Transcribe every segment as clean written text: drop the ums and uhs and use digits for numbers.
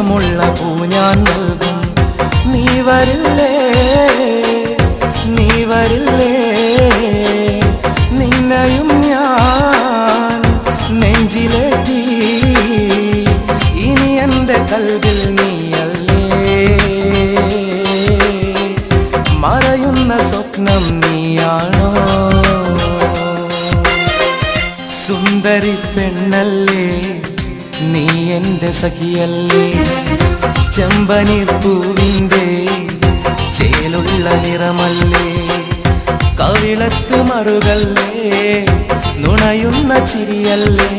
മണമുള്ള പൂ ഞാൻ നൽകും. നീ വരില്ലേ, നീ വരില്ലേ, നിന്നെയും ഞാൻ നെഞ്ചിലേറ്റി. ഇനി എൻ്റെ കൽവിൽ നീയല്ലേ, മറയുന്ന സ്വപ്നം നീയാണോ? സുന്ദരി പെണ്ണല്ലേ, നീ എൻ്റെ സഖിയല്ലേ, ചെമ്പനീർ പൂവിൻ്റെ ചേലുള്ള നിറമല്ലേ, കവിളത്ത് മറുകല്ലേ, നുണയുന്ന ചിരിയല്ലേ.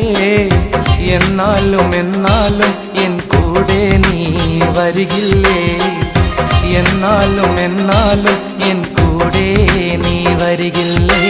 എന്നാലും എന്നാലും എൻ കൂടെ നീ വരികില്ലേ, എന്നാലും എന്നാലും എൻ കൂടെ നീ വരികില്ലേ.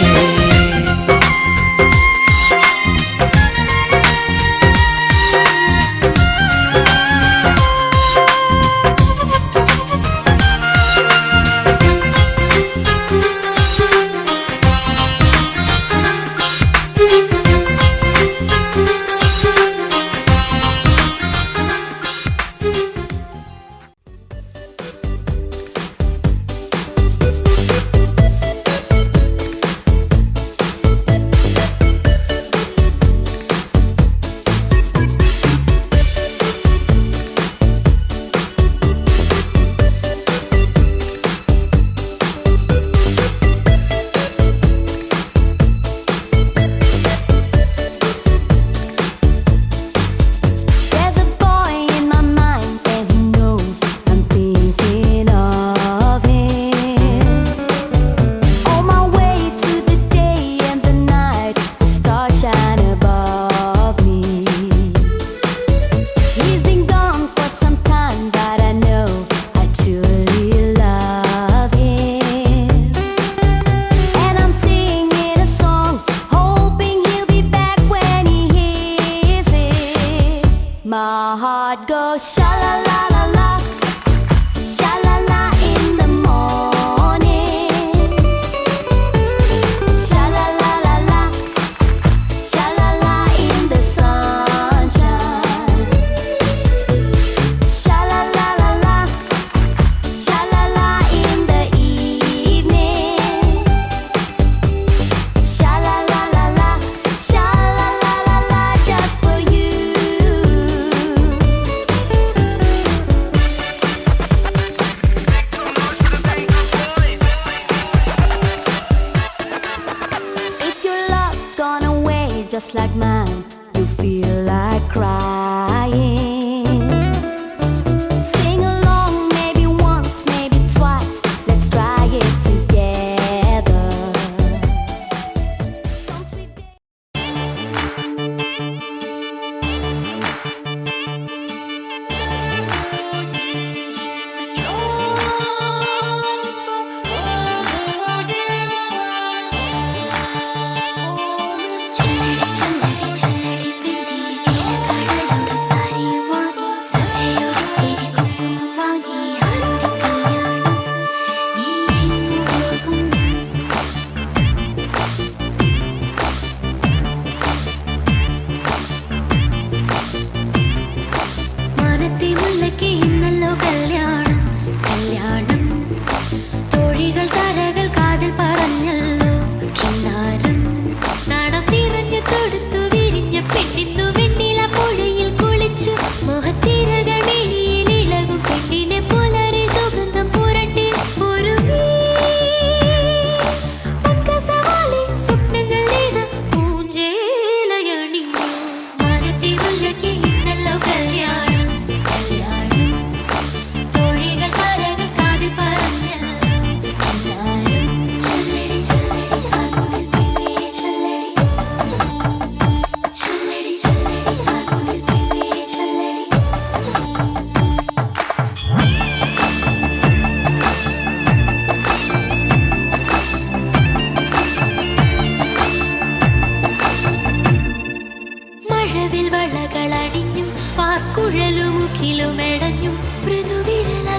My heart goes sha-la-la-la-la, sha-la-la in the morning, sha-la-la-la-la, sha-la-la in the sunshine, sha-la-la-la-la, sha-la-la in the evening, sha-la-la-la-la, sha-la-la-la-la just for you. Just like mine, you feel like crying. Sing along, maybe once, maybe twice. Let's try it together. Some sweet day.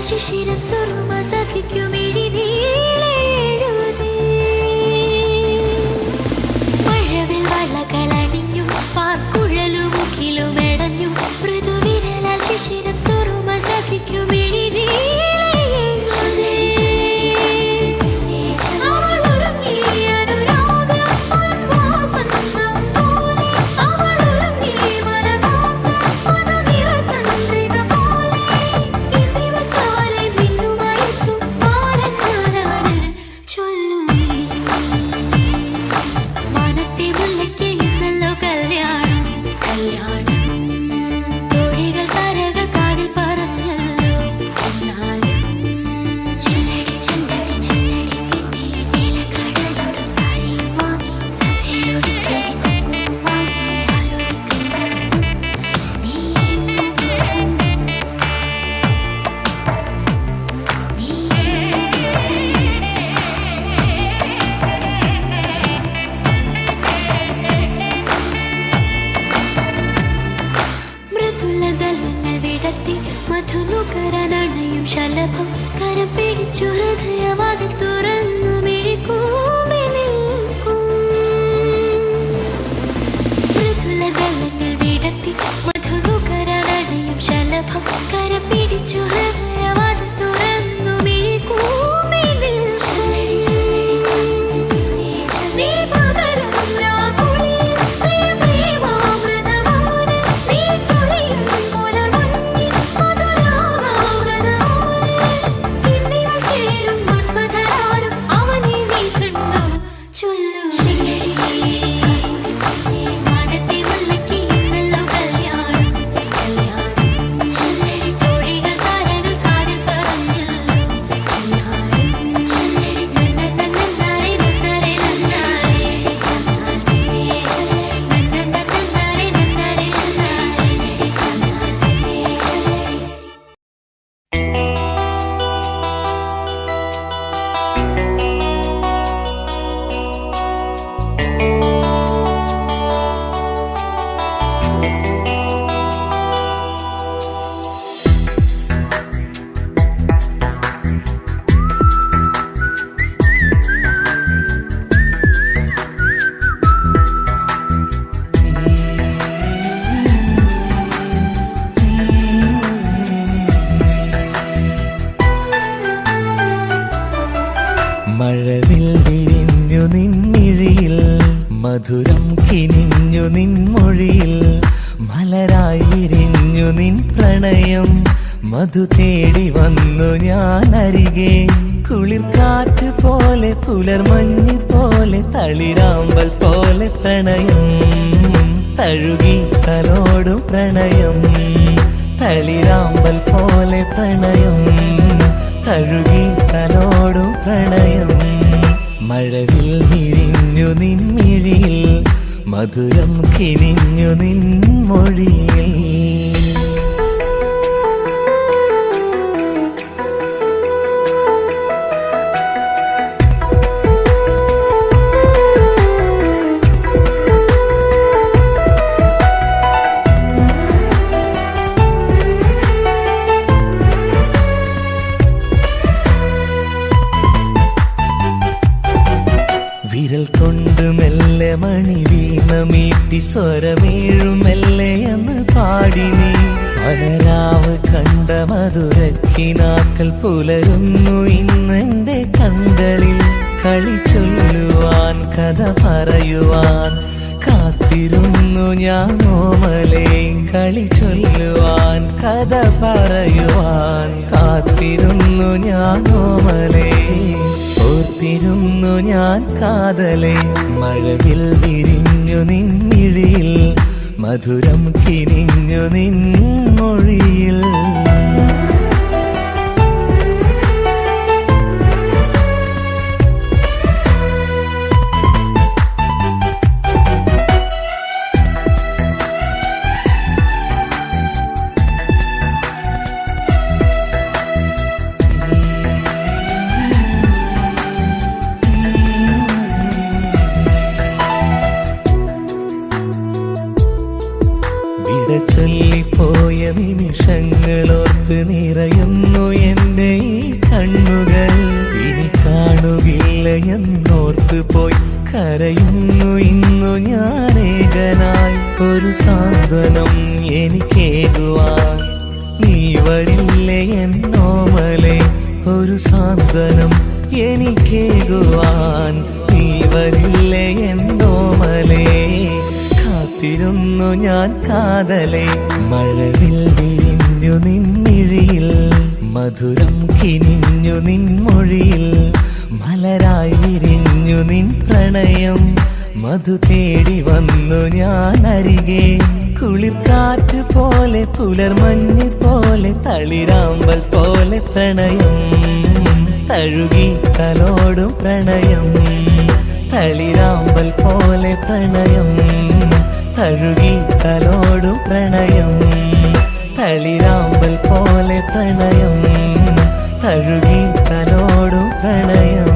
ശിശിരം സുറുമ സഖിക്കുമിഴിനീളെഴുതി മഴവിൽ വളകളണിഞ്ഞു പാക്കുഴലുമുഖിലുമെടഞ്ഞു മൃദുവിരലാൽ ശിശിരം സുറുമ വിടർത്തി മധുനുകരനണയും ശലഭം കരം പിടിച്ചു ഹൃദയവാതിൽ തുറന്നു മിഴിക്കൂമ്പി നിൽക്കും മൃദുലതലങ്ങൾ വിടർത്തി മധുനുകരനണയും ശലഭം കരം പിടിച്ചു ഹൃദയവാതിൽ തുറന്നു മിഴിക്കൂമ്പി നിൽക്കും നീ പകരം രാഗുളി പ്രിയ പ്രേമാമൃതമാണ് നീ ചൊരിയും പുലർമഞ്ഞി മധുരാഗാമൃതമാണ് ഇന്നിവൾ ചേരും മന്മഥരാരും അവനെ നീ കണ്ടു ചൊല്ലു മാനത്തെ മുല്ലയ്ക്ക് ഇന്നല്ലോ കല്യാണം കോഴികൾ താരകൾ കാതിൽ പറഞ്ഞല്ലോ മഴവിൽ വിരിഞ്ഞു നിൻമിഴിയിൽ മധുരം കിനിഞ്ഞു നിൻമൊഴിയിൽ മലരായി വിരിഞ്ഞു നിൻ പ്രണയം മധു തേടി വന്നു ഞാൻ അരികെ കുളിർക്കാറ്റ് പോലെ പുലർമഞ്ഞ് പോലെ തളിരാമ്പൽ പോലെ പ്രണയം തഴുകി തലോടും പ്രണയം തളിരാമ്പൽ പോലെ പ്രണയം തഴുകി തലോടും പ്രണയം മഴവിൽ വിരിഞ്ഞു നിൻമിഴിയിൽ മധുരം കിനിഞ്ഞു നിൻമൊഴിയിൽ വിരൽ കൊണ്ട് മെല്ലെ മണി വീണ മീട്ടി സ്വരമേഴും മെല്ലെ എന്ന് പാടി നീ മലരാവ് കണ്ട മധുരക്കിനാക്കൾ പുലരുന്നു ഇന്നെന്റെ കണ്ണുകളിൽ കളി ചൊല്ലുവാൻ കഥ പറയുവാൻ കാത്തിരുന്നു ഞാൻ ഓമലേ കളി ചൊല്ലുവാൻ കഥ പറയുവാൻ കാത്തിരുന്നു ഞാൻ ഓമലേ ഓർത്തിരുന്നു ഞാൻ കാതലേ മഴവിൽ വിരിഞ്ഞു നിൻമിഴിയിൽ മധുരം കിനിഞ്ഞു നിൻമൊഴിയിൽ ചൊല്ലിപ്പോയ നിമിഷങ്ങളോർത്ത് നിറയുന്നു എന്റെ ഈ കണ്ണുകൾ ഇനി കാണുകില്ല എന്നോർത്ത് പോയി കരയുന്നു ഇന്നു ഞാനേകനായി ഒരു സാന്ത്വനം എനിക്കേകുവാൻ നീ വരില്ലേ എന്നോമലേ ഒരു സാന്ത്വനം എനിക്കേകുവാൻ നീ വരില്ലേ എന്നോമലേ കാത്തിരുന്നു ഞാൻ കാതലേ മഴവിൽ വിരിഞ്ഞു നിൻമിഴിയിൽ മധുരം കിനിഞ്ഞു നിൻമൊഴിയിൽ മലരായി വിരിഞ്ഞു നിൻ പ്രണയം മധു തേടി വന്നു ഞാൻ അരികെ കുളിർക്കാറ്റ് പോലെ പുലർമഞ്ഞ് പോലെ തളിരാമ്പൽ പോലെ പ്രണയം തഴുകി തലോടും പ്രണയം തളിരാമ്പൽ പോലെ പ്രണയം തഴുകി തലോടും പ്രണയം തളിരാമ്പൽ പോലെ പ്രണയം തഴുകി തലോടും പ്രണയം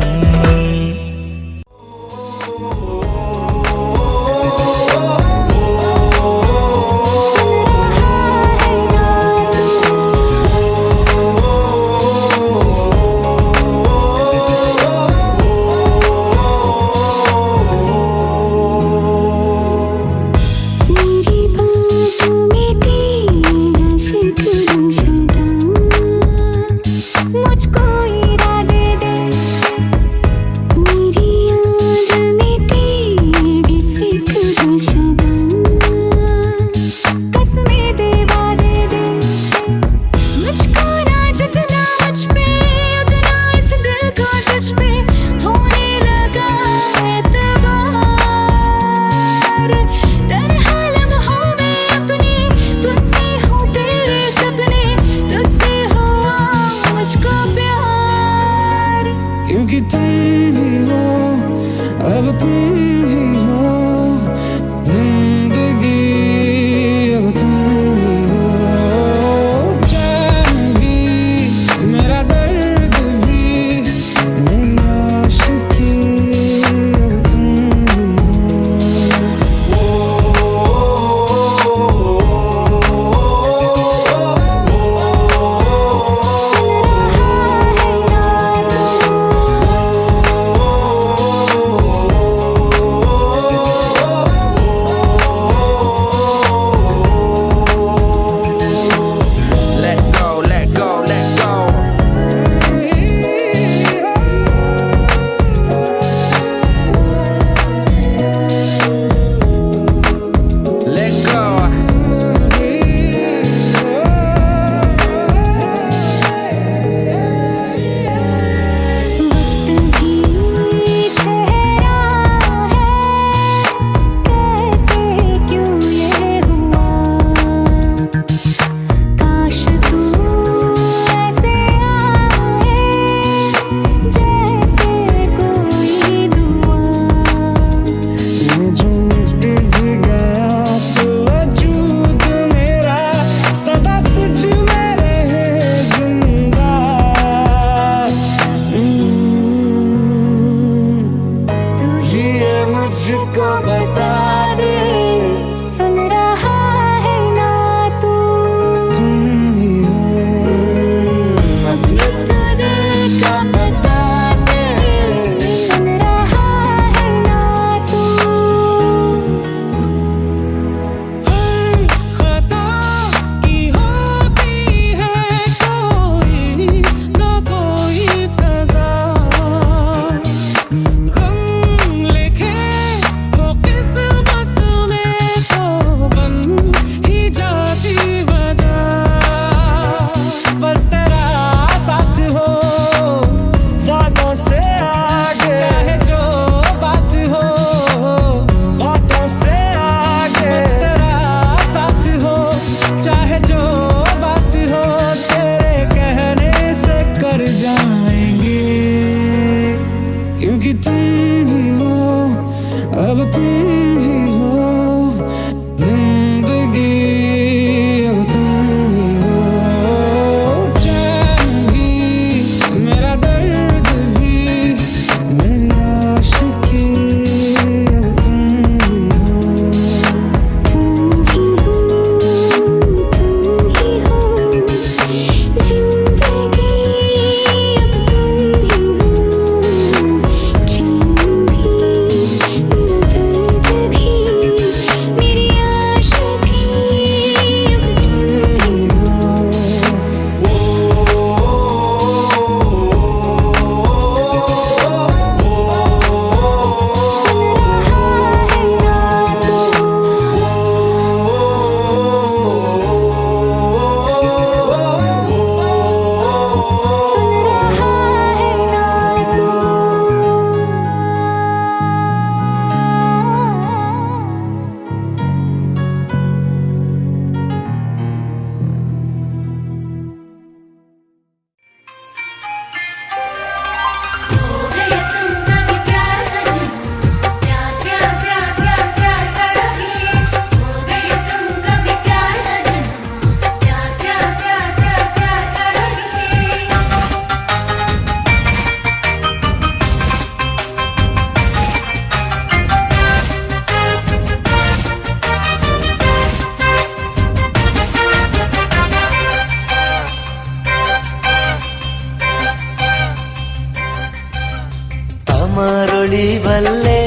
പൂവല്ലേ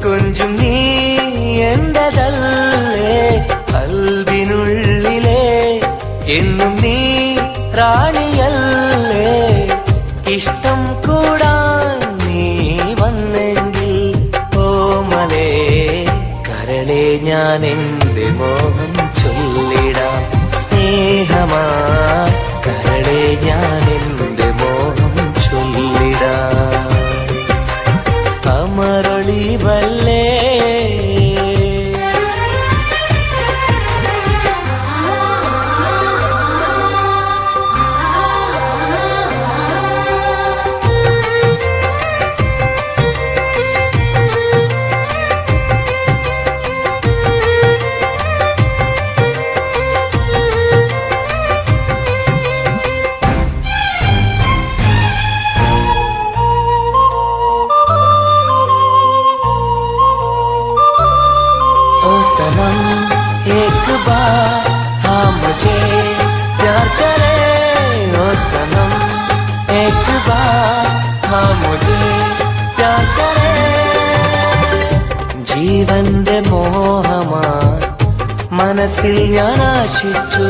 കൊഞ്ചും നീ എന്റതല്ലേ കൽവിനുള്ളിലെ എന്നും നീ റാണിയല്ലേ ഇഷ്ടം കൂടാൻ നീ വന്നെങ്കിൽ ഓമലേ കരളെ ഞാൻ എന്റെ മോഹം ചൊല്ലിടാം സ്നേഹമാ കരളെ ഞാൻ എന്റെ മോഹം ചൊല്ലിടാം അമരൊളിവല്ലേ सनम एक बार हाँ मुझे प्यार करे ओ सनम एक बार हाँ मुझे प्यार करे ജീവന്റെ മോഹമായി മനസ്സിൽ ഞാൻ ആശിച്ചു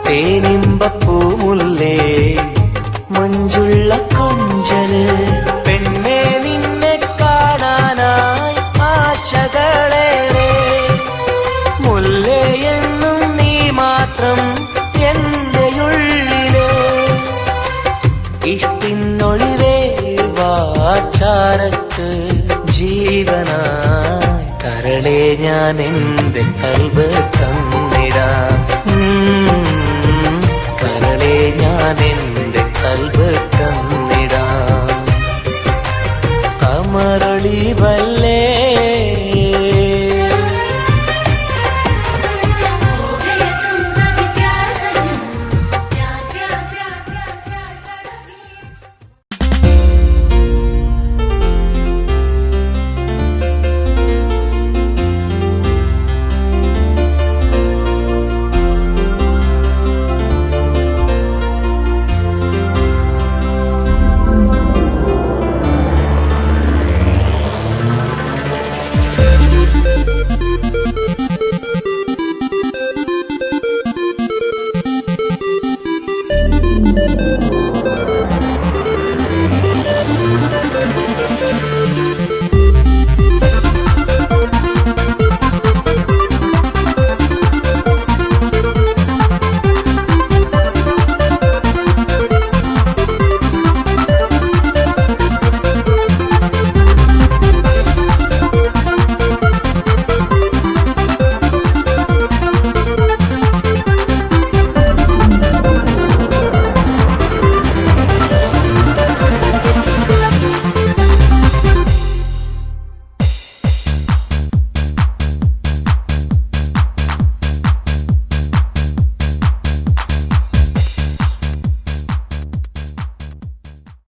തേനിമ്പപ്പൂമുല്ലേ മഞ്ചുള്ള കൊഞ്ചല് പെണ്ണെ നിന്നെ കാണാനായി ആശകളേറെ മുല്ലയെന്നും നീ മാത്രം എന്റെ ഉള്ളിലെ ഇഷ്ടിനൊളിവേ വാചാരത്ത് ജീവനായി കരളെ ഞാൻ എന്റെ കൽബ് തന്നിടാം